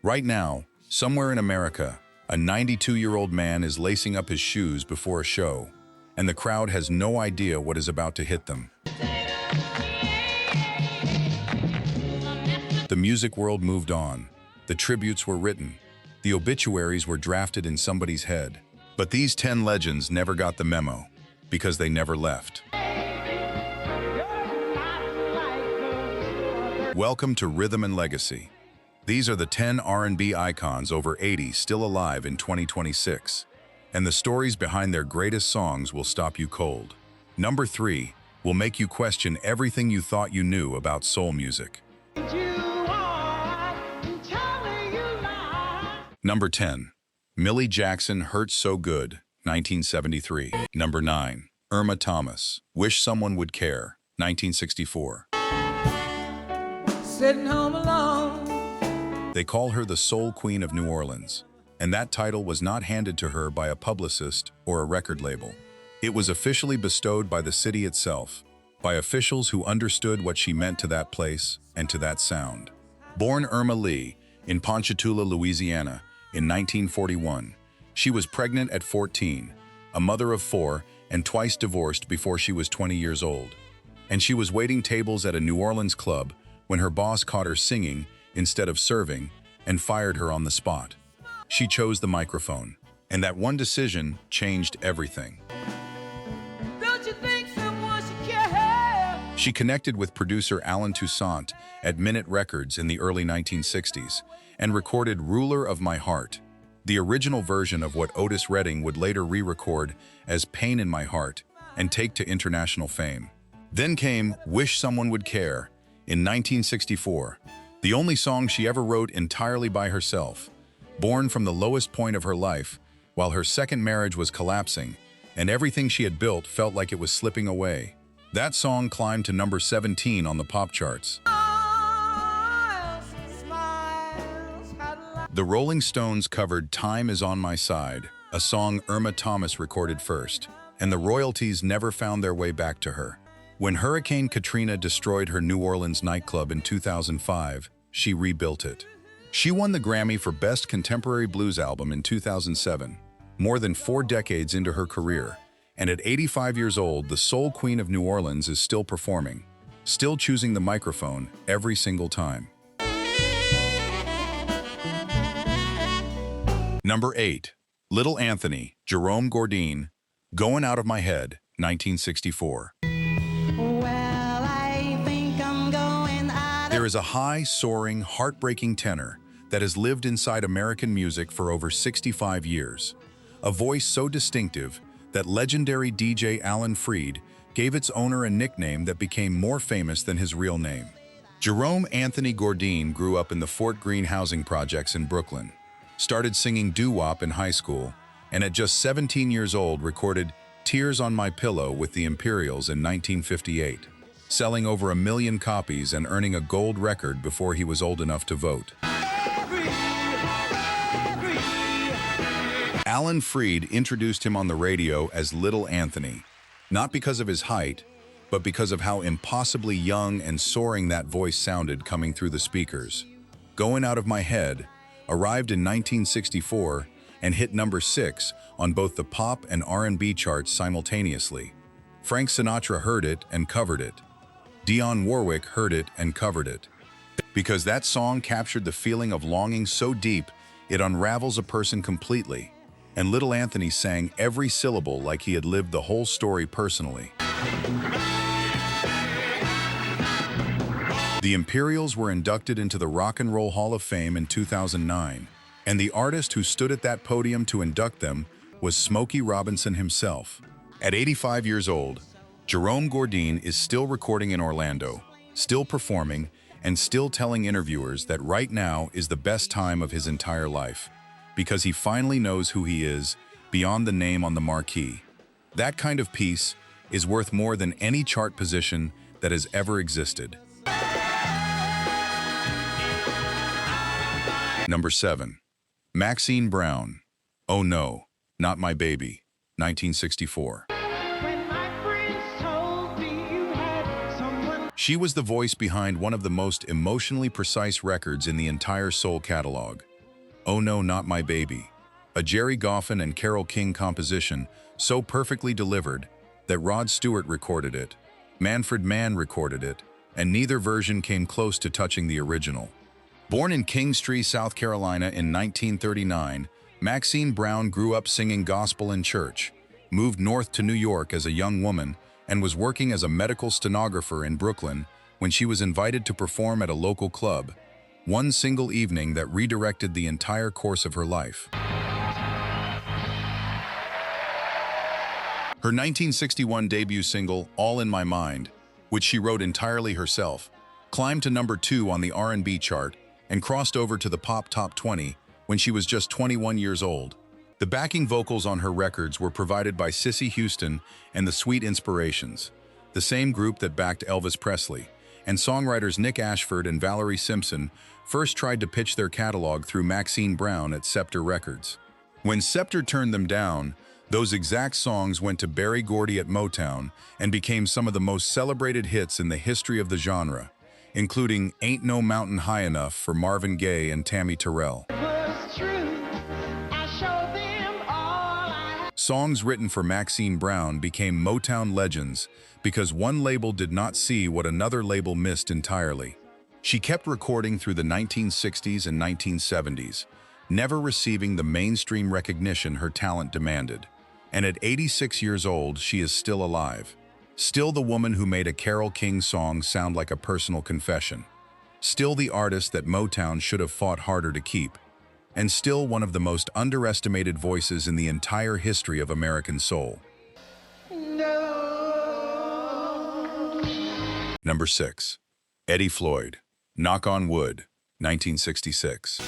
Right now, somewhere in America, a 92-year-old man is lacing up his shoes before a show, and the crowd has no idea what is about to hit them. The music world moved on. The tributes were written. The obituaries were drafted in somebody's head. But these 10 legends never got the memo, because they never left. Welcome to Rhythm and Legacy. These are the 10 R&B icons over 80 still alive in 2026. And the stories behind their greatest songs will stop you cold. Number 3 will make you question everything you thought you knew about soul music. Number 10. Millie Jackson, Hurts So Good, 1973. Number 9. Irma Thomas, Wish Someone Would Care, 1964. Sitting home alone. They call her the Soul Queen of New Orleans, and that title was not handed to her by a publicist or a record label. It was officially bestowed by the city itself, by officials who understood what she meant to that place and to that sound. Born Irma Lee in Ponchatoula, Louisiana, in 1941, she was pregnant at 14, a mother of 4, and twice divorced before she was 20 years old. And she was waiting tables at a New Orleans club when her boss caught her singing instead of serving and fired her on the spot. She chose the microphone, and that one decision changed everything. Don't you think someone should care? She connected with producer Alan Toussaint at Minute Records in the early 1960s and recorded Ruler of My Heart, the original version of what Otis Redding would later re-record as Pain in My Heart and take to international fame. Then came Wish Someone Would Care in 1964, the only song she ever wrote entirely by herself, born from the lowest point of her life while her second marriage was collapsing and everything she had built felt like it was slipping away. That song climbed to number 17 on the pop charts. The Rolling Stones covered Time Is On My Side, a song Irma Thomas recorded first, and the royalties never found their way back to her. When Hurricane Katrina destroyed her New Orleans nightclub in 2005, she rebuilt it. She won the Grammy for Best Contemporary Blues Album in 2007, more than 4 decades into her career, and at 85 years old, the Soul Queen of New Orleans is still performing, still choosing the microphone every single time. Number 8. Little Anthony, Jerome Gourdine, Going Out of My Head, 1964. There is a high, soaring, heartbreaking tenor that has lived inside American music for over 65 years. A voice so distinctive that legendary DJ Alan Freed gave its owner a nickname that became more famous than his real name. Jerome Anthony Gourdine grew up in the Fort Greene housing projects in Brooklyn, started singing doo-wop in high school, and at just 17 years old recorded Tears on My Pillow with the Imperials in 1958. Selling over 1 million copies and earning a gold record before he was old enough to vote. Alan Freed introduced him on the radio as Little Anthony, not because of his height, but because of how impossibly young and soaring that voice sounded coming through the speakers. Going Out of My Head arrived in 1964 and hit number 6 on both the pop and R&B charts simultaneously. Frank Sinatra heard it and covered it. Dionne Warwick heard it and covered it. Because that song captured the feeling of longing so deep, it unravels a person completely. And Little Anthony sang every syllable like he had lived the whole story personally. The Imperials were inducted into the Rock and Roll Hall of Fame in 2009, and the artist who stood at that podium to induct them was Smokey Robinson himself. At 85 years old, Jerome Gourdine is still recording in Orlando, still performing, and still telling interviewers that right now is the best time of his entire life, because he finally knows who he is beyond the name on the marquee. That kind of peace is worth more than any chart position that has ever existed. Number 7. Maxine Brown, Oh No, Not My Baby, 1964. She was the voice behind one of the most emotionally precise records in the entire soul catalog, Oh No, Not My Baby, a Jerry Goffin and Carole King composition so perfectly delivered that Rod Stewart recorded it, Manfred Mann recorded it, and neither version came close to touching the original. Born in Kingstree, South Carolina in 1939, Maxine Brown grew up singing gospel in church, moved north to New York as a young woman, and was working as a medical stenographer in Brooklyn when she was invited to perform at a local club, one single evening that redirected the entire course of her life. Her 1961 debut single, All in My Mind, which she wrote entirely herself, climbed to number 2 on the R&B chart and crossed over to the Pop Top 20 when she was just 21 years old. The backing vocals on her records were provided by Cissy Houston and the Sweet Inspirations, the same group that backed Elvis Presley, and songwriters Nick Ashford and Valerie Simpson first tried to pitch their catalog through Maxine Brown at Scepter Records. When Scepter turned them down, those exact songs went to Berry Gordy at Motown and became some of the most celebrated hits in the history of the genre, including Ain't No Mountain High Enough for Marvin Gaye and Tammy Terrell. Songs written for Maxine Brown became Motown legends because one label did not see what another label missed entirely. She kept recording through the 1960s and 1970s, never receiving the mainstream recognition her talent demanded. And at 86 years old, she is still alive. Still the woman who made a Carole King song sound like a personal confession. Still the artist that Motown should have fought harder to keep. And still one of the most underestimated voices in the entire history of American soul. No. Number 6. Eddie Floyd, Knock on Wood, 1966.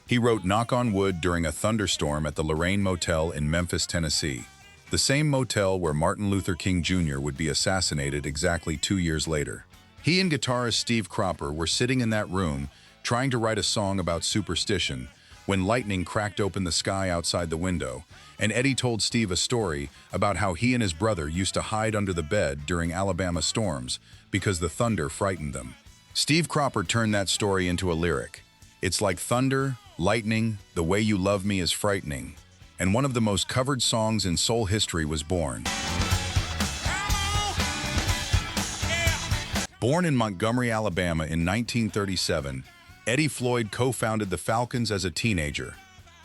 He wrote Knock on Wood during a thunderstorm at the Lorraine Motel in Memphis, Tennessee, the same motel where Martin Luther King Jr. would be assassinated exactly 2 years later. He and guitarist Steve Cropper were sitting in that room trying to write a song about superstition when lightning cracked open the sky outside the window, and Eddie told Steve a story about how he and his brother used to hide under the bed during Alabama storms because the thunder frightened them. Steve Cropper turned that story into a lyric. It's like thunder, lightning, the way you love me is frightening, and one of the most covered songs in soul history was born. Born in Montgomery, Alabama in 1937, Eddie Floyd co-founded the Falcons as a teenager,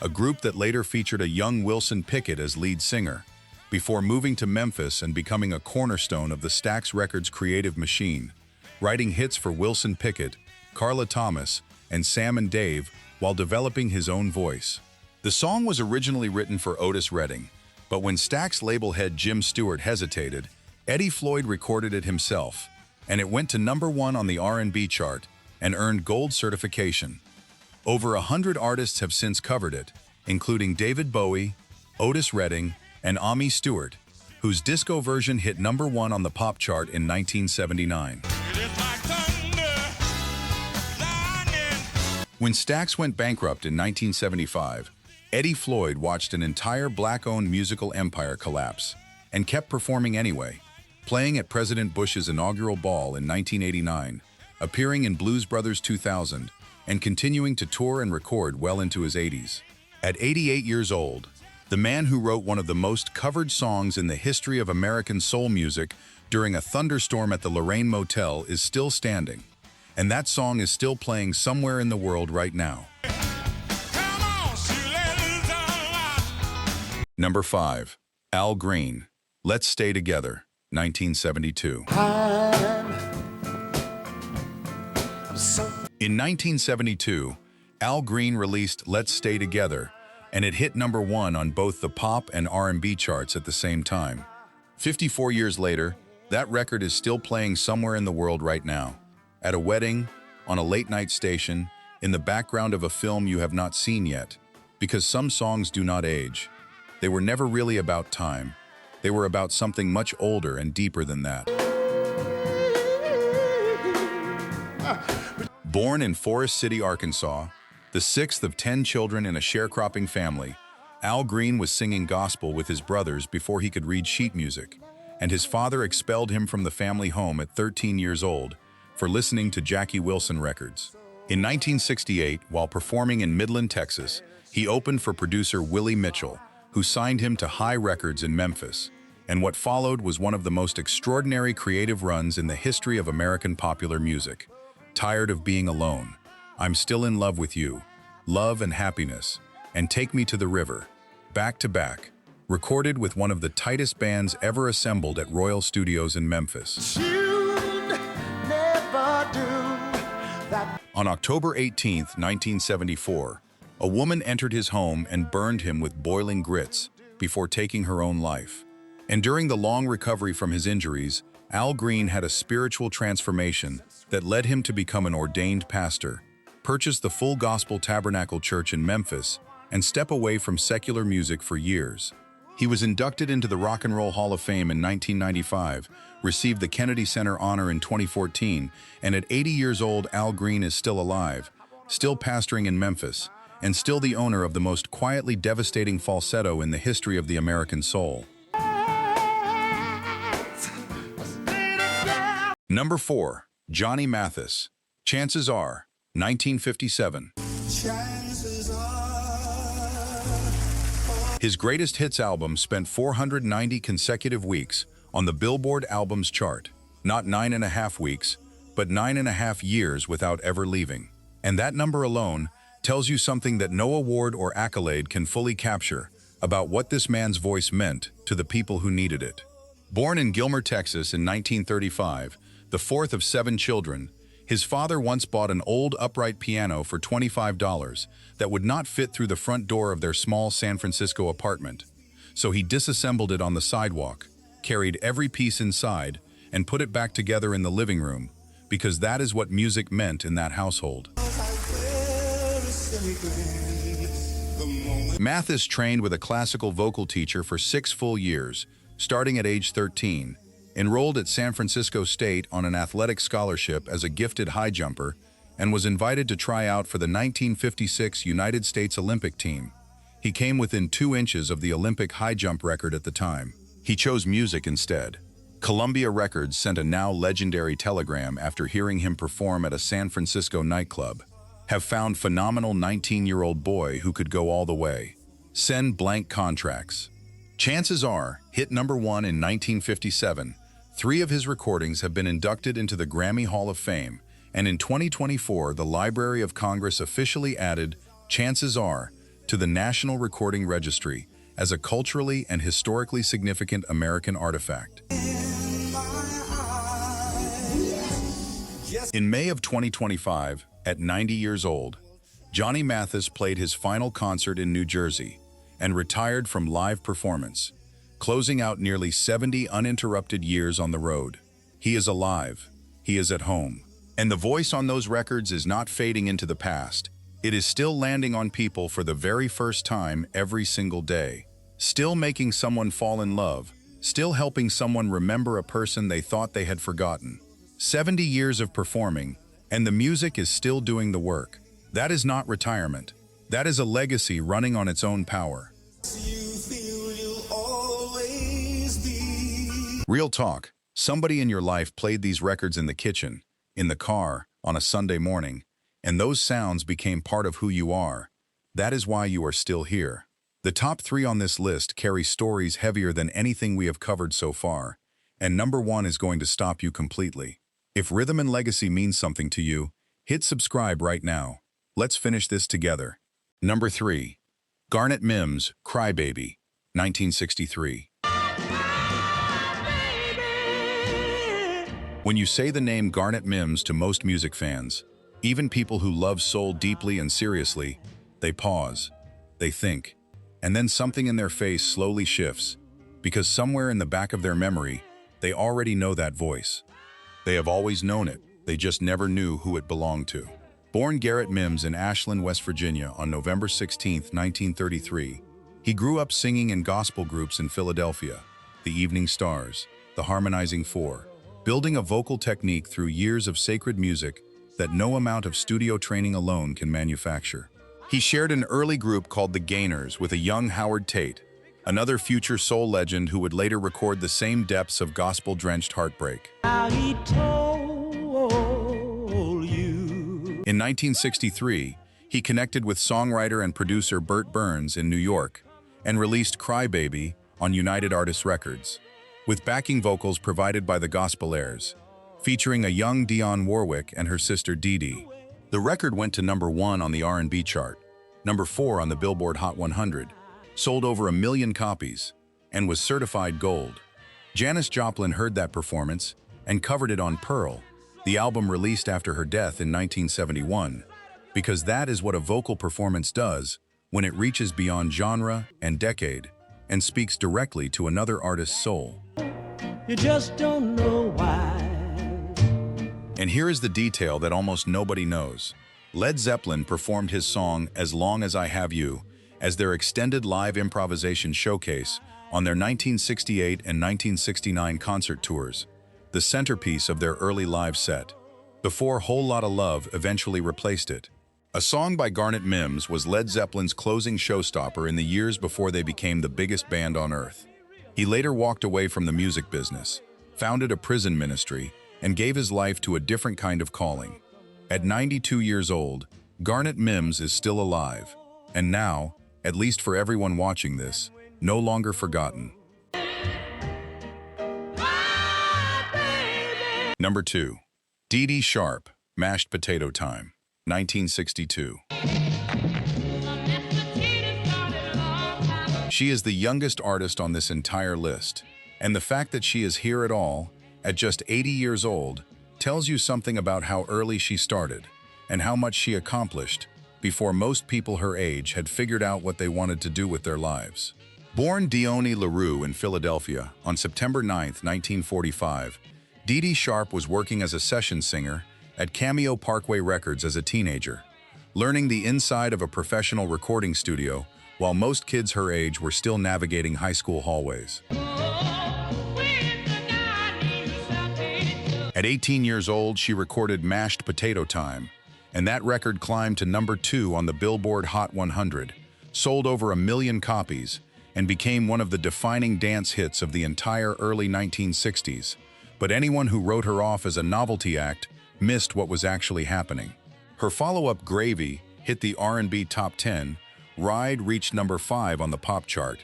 a group that later featured a young Wilson Pickett as lead singer, before moving to Memphis and becoming a cornerstone of the Stax Records creative machine, writing hits for Wilson Pickett, Carla Thomas, and Sam and Dave while developing his own voice. The song was originally written for Otis Redding, but when Stax label head Jim Stewart hesitated, Eddie Floyd recorded it himself, and it went to number 1 on the R&B chart and earned gold certification. Over 100 artists have since covered it, including David Bowie, Otis Redding, and Ami Stewart, whose disco version hit number 1 on the pop chart in 1979. When Stax went bankrupt in 1975, Eddie Floyd watched an entire black-owned musical empire collapse and kept performing anyway, playing at President Bush's inaugural ball in 1989, appearing in Blues Brothers 2000, and continuing to tour and record well into his 80s. At 88 years old, the man who wrote one of the most covered songs in the history of American soul music during a thunderstorm at the Lorraine Motel is still standing. And that song is still playing somewhere in the world right now. Number 5. Al Green, Let's Stay Together, 1972. In 1972, Al Green released Let's Stay Together, and it hit number 1 on both the pop and R&B charts at the same time. 54 years later, that record is still playing somewhere in the world right now. At a wedding, on a late-night station, in the background of a film you have not seen yet, because some songs do not age. They were never really about time. They were about something much older and deeper than that. Born in Forest City, Arkansas, the 6th of 10 children in a sharecropping family, Al Green was singing gospel with his brothers before he could read sheet music, and his father expelled him from the family home at 13 years old, for listening to Jackie Wilson records. In 1968, while performing in Midland, Texas, he opened for producer Willie Mitchell, who signed him to High Records in Memphis. And what followed was one of the most extraordinary creative runs in the history of American popular music. Tired of Being Alone, I'm Still in Love with You, Love and Happiness, and Take Me to the River, back to back, recorded with one of the tightest bands ever assembled at Royal Studios in Memphis. On October 18, 1974, a woman entered his home and burned him with boiling grits before taking her own life. And during the long recovery from his injuries, Al Green had a spiritual transformation that led him to become an ordained pastor, purchase the Full Gospel Tabernacle Church in Memphis, and step away from secular music for years. He was inducted into the Rock and Roll Hall of Fame in 1995, received the Kennedy Center honor in 2014, and at 80 years old, Al Green is still alive, still pastoring in Memphis, and still the owner of the most quietly devastating falsetto in the history of the American soul. Number 4. Johnny Mathis, Chances Are, 1957. His greatest hits album spent 490 consecutive weeks on the Billboard Albums chart. Not 9.5 weeks, but 9.5 years without ever leaving. And that number alone tells you something that no award or accolade can fully capture about what this man's voice meant to the people who needed it. Born in Gilmer, Texas in 1935, the fourth of 7 children, his father once bought an old upright piano for $25 that would not fit through the front door of their small San Francisco apartment. So he disassembled it on the sidewalk, carried every piece inside, and put it back together in the living room, because that is what music meant in that household. Mathis trained with a classical vocal teacher for 6 full years, starting at age 13, enrolled at San Francisco State on an athletic scholarship as a gifted high jumper, and was invited to try out for the 1956 United States Olympic team. He came within 2 inches of the Olympic high jump record at the time. He chose music instead. Columbia Records sent a now legendary telegram after hearing him perform at a San Francisco nightclub. Have found phenomenal 19-year-old boy who could go all the way. Send blank contracts. Chances Are hit number 1 in 1957. 3 of his recordings have been inducted into the Grammy Hall of Fame, and in 2024, the Library of Congress officially added Chances Are to the National Recording Registry as a culturally and historically significant American artifact. In May of 2025, at 90 years old, Johnny Mathis played his final concert in New Jersey and retired from live performance, closing out nearly 70 uninterrupted years on the road. He is alive, he is at home, and the voice on those records is not fading into the past. It is still landing on people for the very first time every single day, still making someone fall in love, still helping someone remember a person they thought they had forgotten. 70 years of performing, and the music is still doing the work. That is not retirement. That is a legacy running on its own power. Real talk. Somebody in your life played these records in the kitchen, in the car, on a Sunday morning, and those sounds became part of who you are. That is why you are still here. The top 3 on this list carry stories heavier than anything we have covered so far, and number 1 is going to stop you completely. If rhythm and legacy means something to you, hit subscribe right now. Let's finish this together. Number 3. Garnet Mims, Cry Baby, 1963. When you say the name Garnet Mims to most music fans, even people who love soul deeply and seriously, they pause, they think, and then something in their face slowly shifts, because somewhere in the back of their memory, they already know that voice. They have always known it, they just never knew who it belonged to. Born Garnet Mims in Ashland, West Virginia on November 16, 1933, he grew up singing in gospel groups in Philadelphia, the Evening Stars, the Harmonizing Four, building a vocal technique through years of sacred music that no amount of studio training alone can manufacture. He shared an early group called the Gainers with a young Howard Tate, another future soul legend who would later record the same depths of gospel-drenched heartbreak. How he told In 1963, he connected with songwriter and producer Burt Burns in New York and released Cry Baby on United Artists Records, with backing vocals provided by the Gospelaires, featuring a young Dionne Warwick and her sister Dee Dee. The record went to #1 on the R&B chart, #4 on the Billboard Hot 100, sold over 1 million copies, and was certified gold. Janis Joplin heard that performance and covered it on Pearl, the album released after her death in 1971, because that is what a vocal performance does when it reaches beyond genre and decade and speaks directly to another artist's soul. You just don't know why. And here is the detail that almost nobody knows. Led Zeppelin performed his song As Long As I Have You as their extended live improvisation showcase on their 1968 and 1969 concert tours, the centerpiece of their early live set, before Whole Lotta Love eventually replaced it. A song by Garnet Mims was Led Zeppelin's closing showstopper in the years before they became the biggest band on earth. He later walked away from the music business, founded a prison ministry, and gave his life to a different kind of calling. At 92 years old, Garnet Mims is still alive, and now, at least for everyone watching this, no longer forgotten. Number 2. Dee Dee Sharp, Mashed Potato Time, 1962. She is the youngest artist on this entire list, and the fact that she is here at all, at just 80 years old, tells you something about how early she started and how much she accomplished before most people her age had figured out what they wanted to do with their lives. Born Dione LaRue in Philadelphia on September 9, 1945, Dee Dee Sharp was working as a session singer at Cameo Parkway Records as a teenager, learning the inside of a professional recording studio while most kids her age were still navigating high school hallways. At 18 years old, she recorded Mashed Potato Time, and that record climbed to #2 on the Billboard Hot 100, sold over 1 million copies, and became one of the defining dance hits of the entire early 1960s. But anyone who wrote her off as a novelty act missed what was actually happening. Her follow-up Gravy hit the R&B top 10, Ride reached #5 on the pop chart,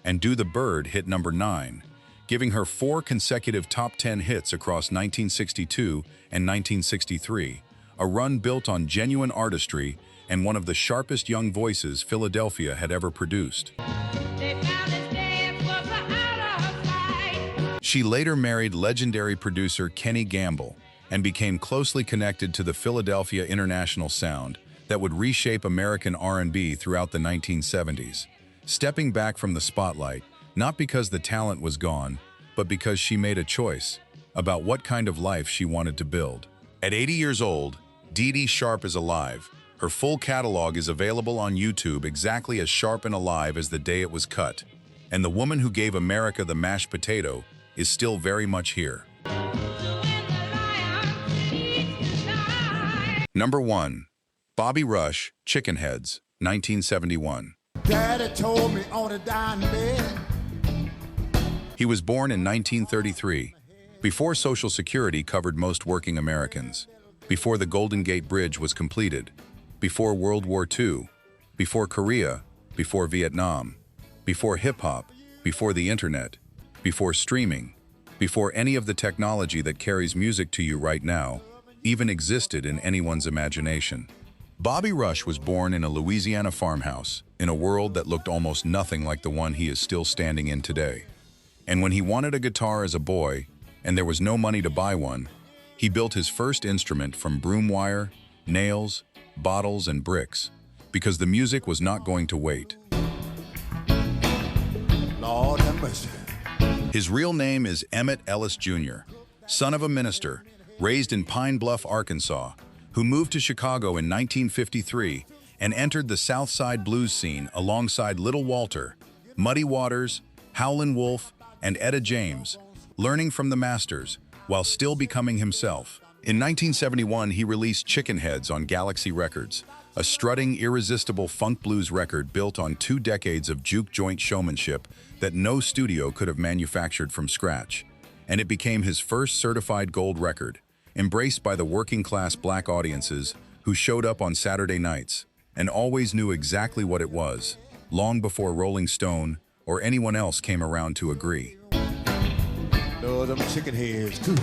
and Do the Bird hit #9, giving her 4 consecutive top 10 hits across 1962 and 1963, a run built on genuine artistry and one of the sharpest young voices Philadelphia had ever produced. She later married legendary producer Kenny Gamble and became closely connected to the Philadelphia international sound that would reshape American R&B throughout the 1970s, stepping back from the spotlight, not because the talent was gone, but because she made a choice about what kind of life she wanted to build. At 80 years old, Dee Dee Sharp is alive. Her full catalog is available on YouTube exactly as sharp and alive as the day it was cut. And the woman who gave America the mashed potato is still very much here. Number 1. Bobby Rush, Chicken Heads, 1971. Daddy told me on a dime bed. He was born in 1933, before Social Security covered most working Americans, before the Golden Gate Bridge was completed, before World War II, before Korea, before Vietnam, before hip-hop, before the internet, before streaming, before any of the technology that carries music to you right now even existed in anyone's imagination. Bobby Rush was born in a Louisiana farmhouse in a world that looked almost nothing like the one he is still standing in today. And when he wanted a guitar as a boy, and there was no money to buy one, he built his first instrument from broom wire, nails, bottles, and bricks, because the music was not going to wait. Lord have mercy. His real name is Emmett Ellis Jr., son of a minister, raised in Pine Bluff, Arkansas, who moved to Chicago in 1953 and entered the South Side blues scene alongside Little Walter, Muddy Waters, Howlin' Wolf, and Etta James, learning from the masters while still becoming himself. In 1971, he released Chicken Heads on Galaxy Records, a strutting, irresistible funk blues record built on 2 decades of juke joint showmanship that no studio could have manufactured from scratch. And it became his first certified gold record, embraced by the working-class black audiences who who showed up on Saturday nights and always knew exactly what it was, long before Rolling Stone or anyone else came around to agree. No, them chicken heads too.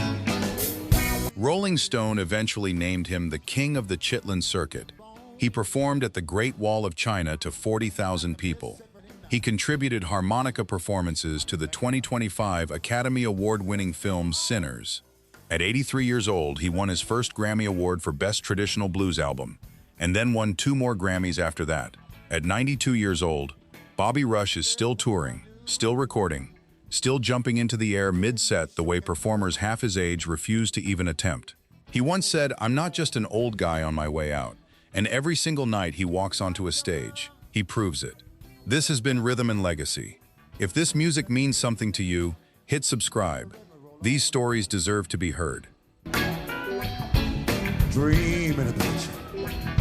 Rolling Stone eventually named him the King of the Chitlin Circuit. He performed at the Great Wall of China to 40,000 people. He contributed harmonica performances to the 2025 Academy Award-winning film Sinners. At 83 years old, he won his first Grammy Award for Best Traditional Blues Album, and then won 2 more Grammys after that. At 92 years old, Bobby Rush is still touring, still recording, still jumping into the air mid-set the way performers half his age refuse to even attempt. He once said, "I'm not just an old guy on my way out," and every single night he walks onto a stage, he proves it. This has been Rhythm and Legacy. If this music means something to you, hit subscribe. These stories deserve to be heard. Dreaming about you.